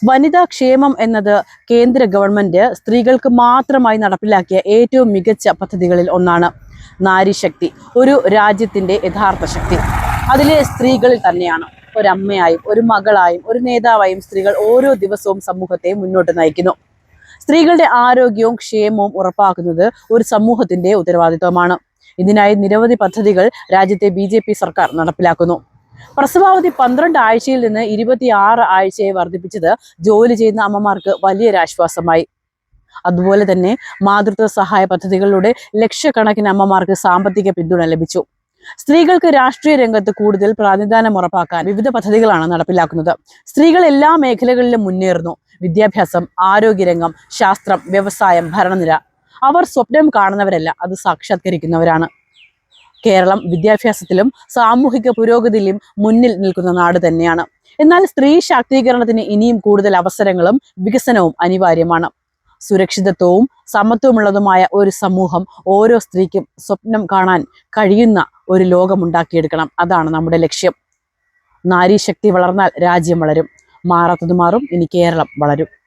വനിതാ ക്ഷേമം എന്നത് കേന്ദ്ര ഗവൺമെന്റ് സ്ത്രീകൾക്ക് മാത്രമായി നടപ്പിലാക്കിയ ഏറ്റവും മികച്ച പദ്ധതികളിൽ ഒന്നാണ്. നാരീശക്തി ഒരു രാജ്യത്തിന്റെ യഥാർത്ഥ ശക്തി അതിലെ സ്ത്രീകളിൽ തന്നെയാണ്. ഒരമ്മയായും ഒരു മകളായും ഒരു നേതാവായും സ്ത്രീകൾ ഓരോ ദിവസവും സമൂഹത്തെ മുന്നോട്ട് നയിക്കുന്നു. സ്ത്രീകളുടെ ആരോഗ്യവും ക്ഷേമവും ഉറപ്പാക്കുന്നത് ഒരു സമൂഹത്തിന്റെ ഉത്തരവാദിത്വമാണ്. ഇതിനായി നിരവധി പദ്ധതികൾ രാജ്യത്തെ BJP സർക്കാർ നടപ്പിലാക്കുന്നു. പ്രസവാവധി 12 ആഴ്ചയിൽ നിന്ന് 26 ആഴ്ചയെ വർദ്ധിപ്പിച്ചത് ജോലി ചെയ്യുന്ന അമ്മമാർക്ക് വലിയൊരാശ്വാസമായി. അതുപോലെ തന്നെ മാതൃത്വ സഹായ പദ്ധതികളിലൂടെ ലക്ഷക്കണക്കിന് അമ്മമാർക്ക് സാമ്പത്തിക പിന്തുണ ലഭിച്ചു. സ്ത്രീകൾക്ക് രാഷ്ട്രീയ രംഗത്ത് കൂടുതൽ പ്രാതിനിധ്യം ഉറപ്പാക്കാൻ വിവിധ പദ്ധതികളാണ് നടപ്പിലാക്കുന്നത്. സ്ത്രീകൾ എല്ലാ മേഖലകളിലും മുന്നേറുന്നു. വിദ്യാഭ്യാസം, ആരോഗ്യരംഗം, ശാസ്ത്രം, വ്യവസായം, ഭരണനിര. അവർ സ്വപ്നം കാണുന്നവരല്ല, അത് സാക്ഷാത്കരിക്കുന്നവരാണ്. കേരളം വിദ്യാഭ്യാസത്തിലും സാമൂഹിക പുരോഗതിയിലും മുന്നിൽ നിൽക്കുന്ന നാട് തന്നെയാണ്. എന്നാൽ സ്ത്രീ ശാക്തീകരണത്തിന് ഇനിയും കൂടുതൽ അവസരങ്ങളും വികസനവും അനിവാര്യമാണ്. സുരക്ഷിതത്വവും സമത്വമുള്ളതുമായ ഒരു സമൂഹം ഓരോ സ്ത്രീക്കും സ്വപ്നം കാണാൻ കഴിയുന്ന ഒരു ലോകമുണ്ടാക്കിയെടുക്കണം. അതാണ് നമ്മുടെ ലക്ഷ്യം. നാരീശക്തി വളർന്നാൽ രാജ്യം വളരും. മാറാത്തത് മാറും. ഇനി കേരളം വളരും.